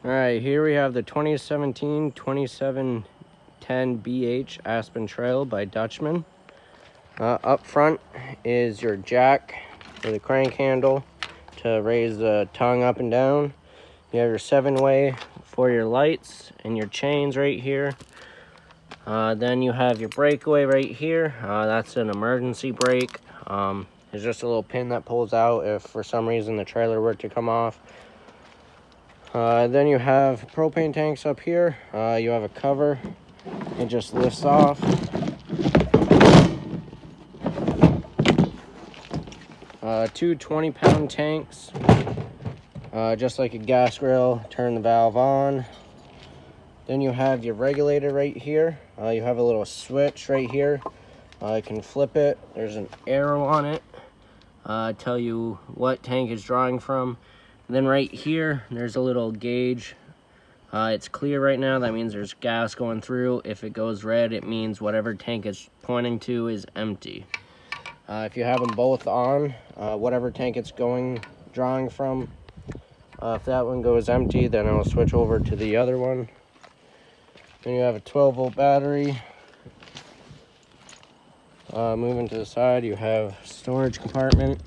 All right, here we have the 2017-2710 BH Aspen Trail by Dutchmen. Up front is your jack for the crank handle to raise the tongue up and down. You have your 7-way for your lights and your chains right here. Then you have your breakaway right here. That's an emergency brake. There's just a little pin that pulls out if for some reason the trailer were to come off. Then you have propane tanks up here. You have a cover. It just lifts off. Two 20-pound tanks. Just like a gas grill, turn the valve on. Then you have your regulator right here. You have a little switch right here. You can flip it. There's an arrow on it. Tell you what tank it's drawing from. And then right here, there's a little gauge. It's clear right now. That means there's gas going through. If it goes red, it means whatever tank it's pointing to is empty. If you have them both on, whatever tank it's drawing from, if that one goes empty, then it'll switch over to the other one. Then you have a 12-volt battery. Moving to the side, you have storage compartment.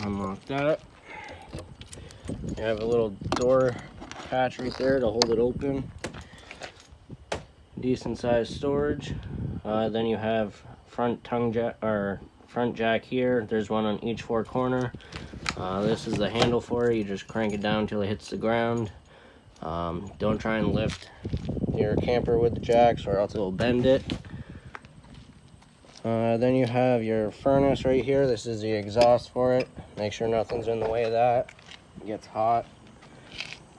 Unlock that. You have a little door catch right there to hold it open. Decent sized storage. Then you have front jack here. There's one on each 4 corner. This is the handle for it. You just crank it down until it hits the ground. Don't try and lift your camper with the jacks or else it will bend it. Then you have your furnace right here. This is the exhaust for it. Make sure nothing's in the way of that. It gets hot.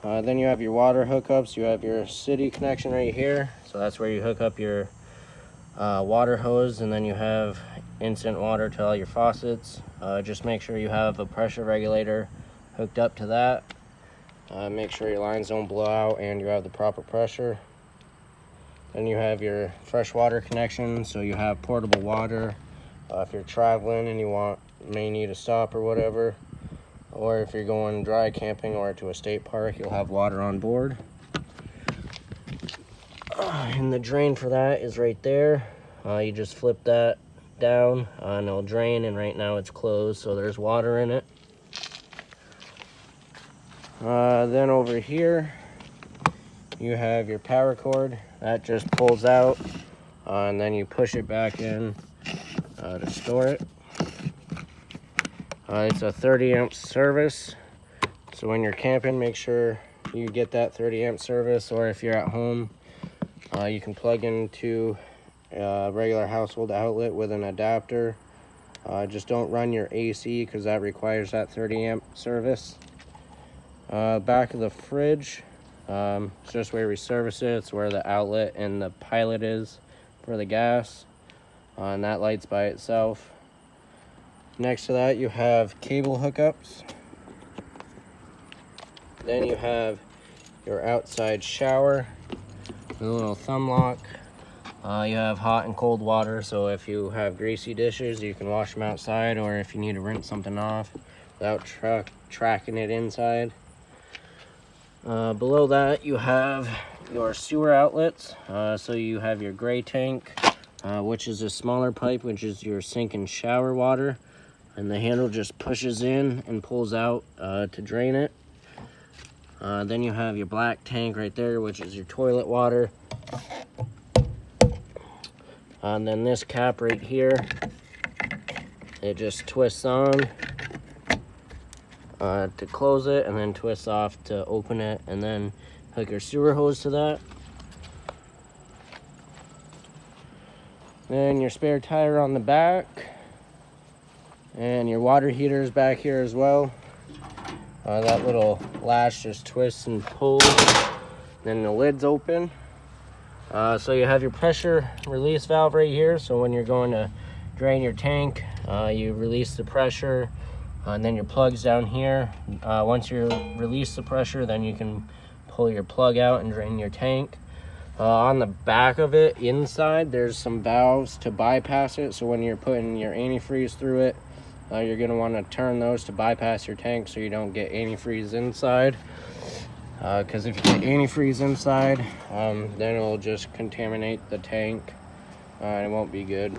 Then you have your water hookups. You have your city connection right here. So that's where you hook up your water hose, and then you have instant water to all your faucets. Just make sure you have a pressure regulator hooked up to that. Make sure your lines don't blow out and you have the proper pressure. Then you have your freshwater connection, so you have portable water if you're traveling and you may need a stop or whatever, or if you're going dry camping or to a state park, you'll have water on board. And the drain for that is right there. You just flip that down and it'll drain, and right now it's closed, so there's water in it. Then over here you have your power cord that just pulls out, and then you push it back in to store it. It's a 30-amp service, so when you're camping, make sure you get that 30-amp service, or if you're at home, you can plug into a regular household outlet with an adapter. Just don't run your AC because that requires that 30-amp service. Back of the fridge, it's just where we service it. It's where the outlet and the pilot is for the gas, and that light's by itself. Next to that, you have cable hookups. Then you have your outside shower with a little thumb lock. You have hot and cold water, so if you have greasy dishes, you can wash them outside, or if you need to rinse something off without tracking it inside. Below that, you have your sewer outlets. So you have your gray tank, which is a smaller pipe, which is your sink and shower water, and the handle just pushes in and pulls out to drain it. Then you have your black tank right there, which is your toilet water. And then this cap right here, it just twists on to close it, and then twists off to open it, and then hook your sewer hose to that. Then your spare tire on the back, and your water heater is back here as well. That little latch just twists and pulls, then the lid's open. So you have your pressure release valve right here, so when you're going to drain your tank, you release the pressure, and then your plug's down here. Once you release the pressure, then you can pull your plug out and drain your tank. On the back of it, inside, there's some valves to bypass it. So when you're putting your antifreeze through it, you're going to want to turn those to bypass your tank so you don't get antifreeze inside. Because if you get antifreeze inside, then it'll just contaminate the tank. It won't be good.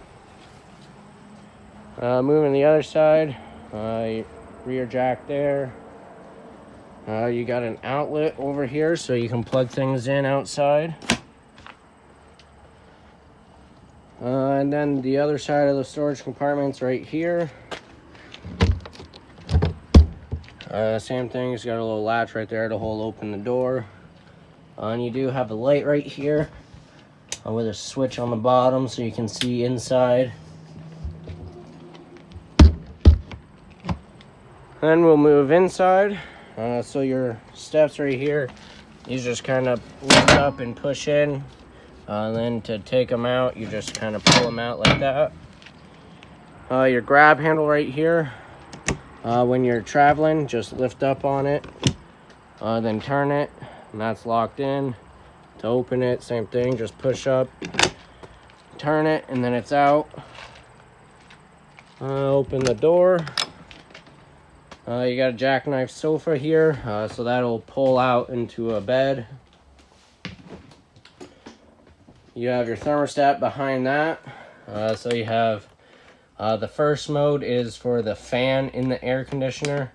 Moving the other side, rear jack there. You got an outlet over here so you can plug things in outside. And then the other side of the storage compartment's right here. Same thing, it's got a little latch right there to hold open the door. And you do have a light right here with a switch on the bottom so you can see inside. Then we'll move inside. So your steps right here, these just kind of lift up and push in. Then to take them out, you just kind of pull them out like that. Your grab handle right here, when you're traveling, just lift up on it, then turn it, and that's locked in. To open it, same thing, just push up, turn it, and then it's out. Open the door. You got a jackknife sofa here, so that'll pull out into a bed. You have your thermostat behind that. So you have the first mode is for the fan in the air conditioner.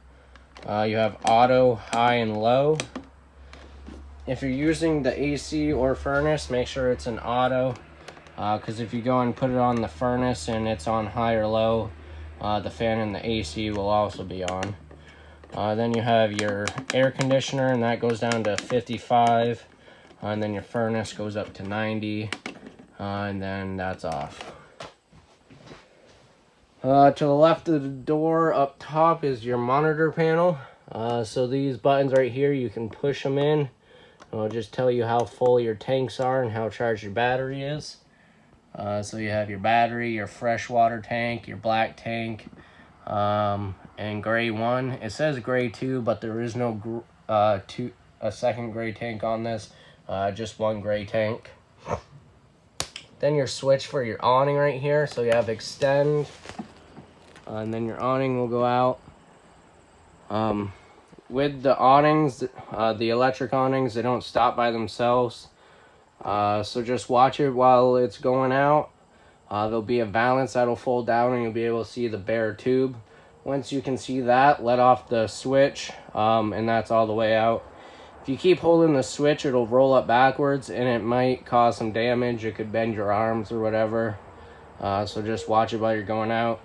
You have auto, high, and low. If you're using the AC or furnace, make sure it's an auto, because if you go and put it on the furnace and it's on high or low, the fan in the AC will also be on. Then you have your air conditioner, and that goes down to 55. And then your furnace goes up to 90, and then that's off. To the left of the door up top is your monitor panel. So these buttons right here, you can push them in. It'll just tell you how full your tanks are and how charged your battery is. So you have your battery, your freshwater tank, your black tank, and gray 1. It says gray 2, but there is no a second gray tank on this. Just one gray tank. Then your switch for your awning right here. So you have extend, and then your awning will go out. With the awnings, the electric awnings, they don't stop by themselves. So just watch it while it's going out. There'll be a valance that'll fold down and you'll be able to see the bare tube. Once you can see that, let off the switch, and that's all the way out. If you keep holding the switch, it'll roll up backwards and it might cause some damage. It could bend your arms or whatever. So just watch it while you're going out.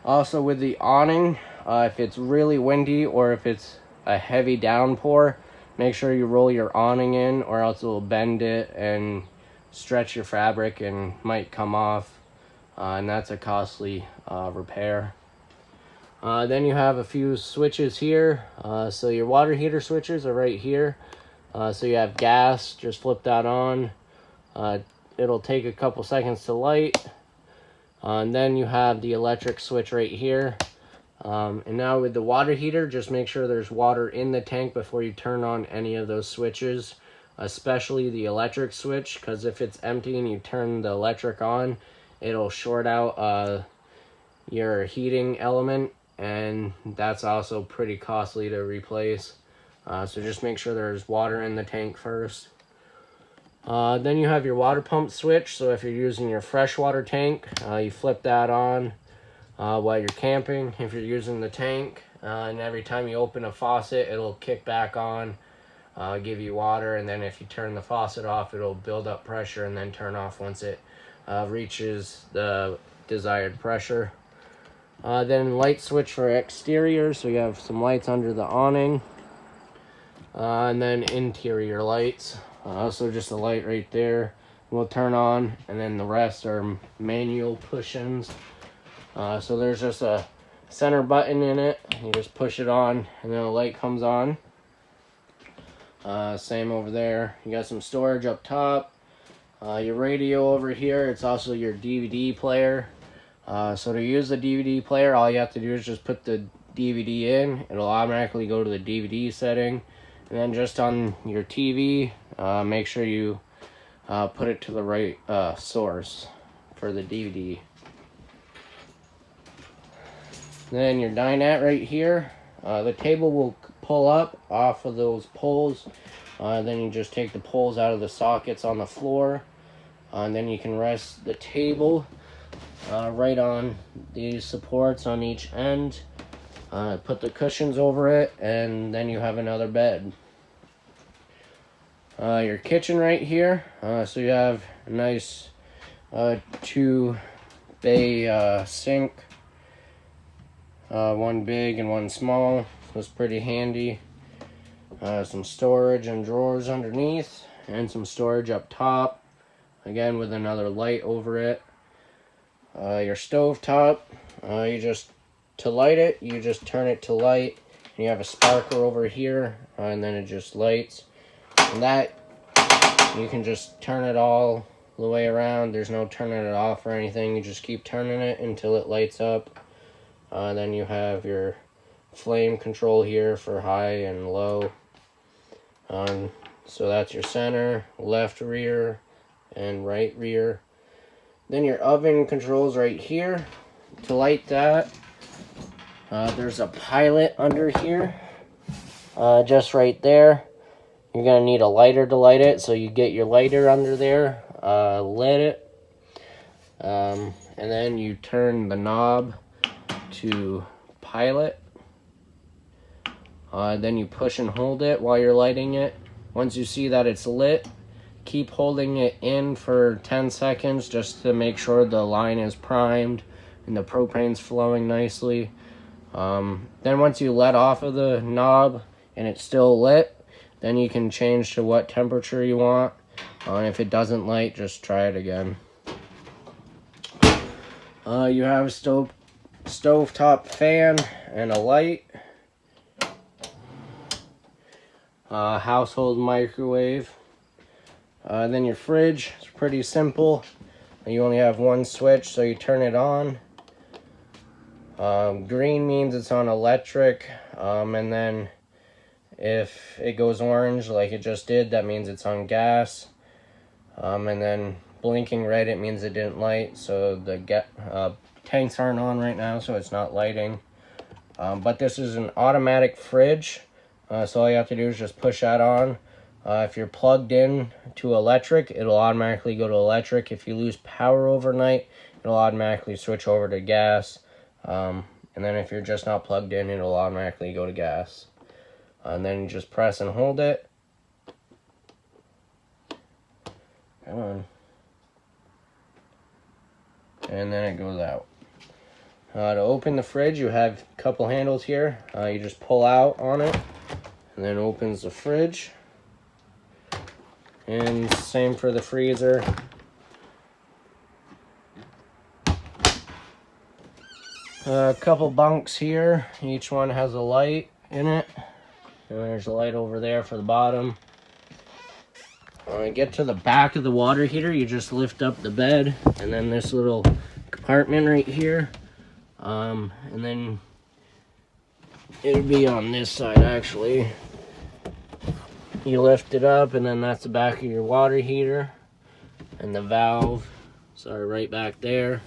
Also with the awning, if it's really windy or if it's a heavy downpour, make sure you roll your awning in or else it'll bend it and stretch your fabric and might come off. And that's a costly repair. Then you have a few switches here. So your water heater switches are right here. So you have gas, just flip that on. It'll take a couple seconds to light. And then you have the electric switch right here. And now with the water heater, just make sure there's water in the tank before you turn on any of those switches, especially the electric switch, because if it's empty and you turn the electric on, it'll short out your heating element, and that's also pretty costly to replace. So just make sure there's water in the tank first. Then you have your water pump switch. So if you're using your freshwater tank, you flip that on while you're camping. If you're using the tank, and every time you open a faucet, it'll kick back on, give you water, and then if you turn the faucet off, it'll build up pressure and then turn off once it reaches the desired pressure. Then light switch for exterior, so you have some lights under the awning, and then interior lights. So just a light right there will turn on, and then the rest are manual push-ins. So there's just a center button in it. You just push it on, and then the light comes on. Same over there. You got some storage up top. Your radio over here. It's also your DVD player. So to use the DVD player, all you have to do is just put the DVD in. It'll automatically go to the DVD setting. And then just on your TV, make sure you put it to the right source for the DVD. Then your dinette right here. The table will pull up off of those poles. Then you just take the poles out of the sockets on the floor. And then you can rest the table right on these supports on each end. Put the cushions over it, and then you have another bed. Your kitchen right here. So you have a nice 2-bay sink. One big and one small. So it's pretty handy. Some storage and drawers underneath, and some storage up top. Again, with another light over it. Your stove top. To light it, you just turn it to light. And you have a sparkler over here, and then it just lights. And that, you can just turn it all the way around. There's no turning it off or anything. You just keep turning it until it lights up. Then you have your flame control here for high and low. So that's your center, left rear, and right rear. Then your oven controls right here. To light that, there's a pilot under here, just right there. You're going to need a lighter to light it, so you get your lighter under there, lit it, and then you turn the knob to pilot. Then you push and hold it while you're lighting it. Once you see that it's lit, keep holding it in for 10 seconds just to make sure the line is primed and the propane's flowing nicely. Then once you let off of the knob and it's still lit, then you can change to what temperature you want. If it doesn't light, just try it again. You have a stovetop fan and a light. Household microwave. Then your fridge is pretty simple. You only have one switch, so you turn it on. Green means it's on electric, and then if it goes orange like it just did, that means it's on gas. And then blinking red, it means it didn't light, so the tanks aren't on right now, so it's not lighting. But this is an automatic fridge, so all you have to do is just push that on. If you're plugged in to electric, it'll automatically go to electric. If you lose power overnight, it'll automatically switch over to gas. And then if you're just not plugged in, it'll automatically go to gas. And then you just press and hold it. Come on. And then it goes out. To open the fridge, you have a couple handles here. You just pull out on it, and then it opens the fridge. And same for the freezer. A couple bunks here. Each one has a light in it. And there's a light over there for the bottom. When I get to the back of the water heater, you just lift up the bed, and then this little compartment right here. And then it'll be on this side actually. You lift it up, and then that's the back of your water heater. And the valve, sorry, right back there.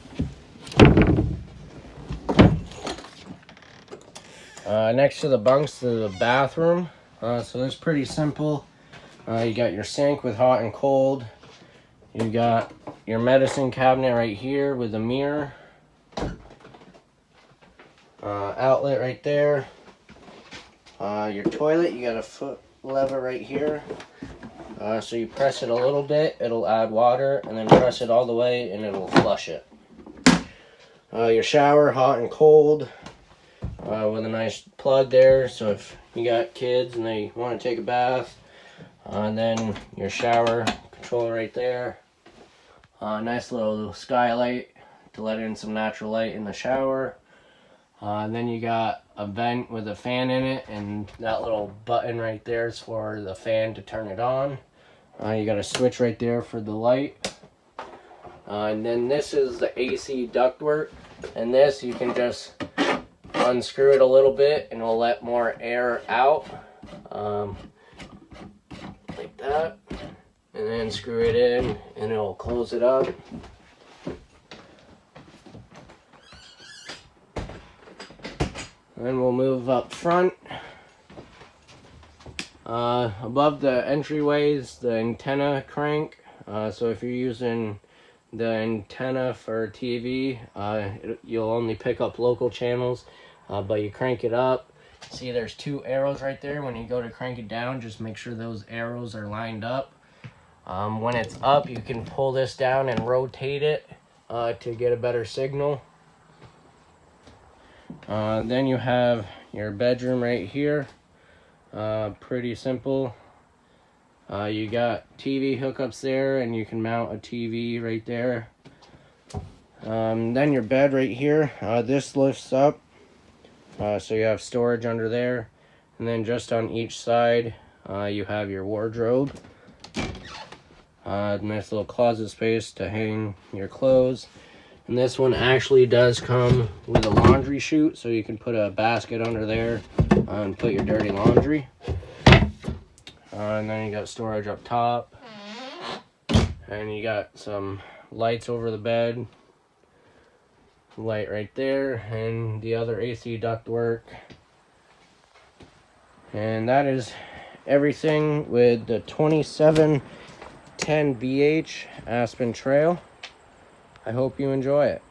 Next to the bunks, the bathroom. So it's pretty simple. You got your sink with hot and cold. You got your medicine cabinet right here with a mirror. Outlet right there. Your toilet, you got a foot lever right here. So you press it a little bit, it'll add water, and then press it all the way and it'll flush it. Your shower, hot and cold, with a nice plug there, so if you got kids and they want to take a bath, and then your shower controller right there. Nice little skylight to let in some natural light in the shower. And then you got a vent with a fan in it, and that little button right there is for the fan to turn it on. You got a switch right there for the light. And then this is the AC ductwork, and this you can just unscrew it a little bit and it'll let more air out, like that. And then screw it in and it'll close it up. Then we'll move up front. Above the entryways, the antenna crank. So if you're using the antenna for TV, you'll only pick up local channels, but you crank it up. See, there's two arrows right there. When you go to crank it down, just make sure those arrows are lined up. When it's up, you can pull this down and rotate it to get a better signal. Then you have your bedroom right here. Pretty simple. You got TV hookups there, and you can mount a TV right there. Then your bed right here. This lifts up, so you have storage under there. And then just on each side, you have your wardrobe. Nice little closet space to hang your clothes. And this one actually does come with a laundry chute, so you can put a basket under there and put your dirty laundry. And then you got storage up top. And you got some lights over the bed. Light right there, and the other AC ductwork. And that is everything with the 2710BH Aspen Trail. I hope you enjoy it.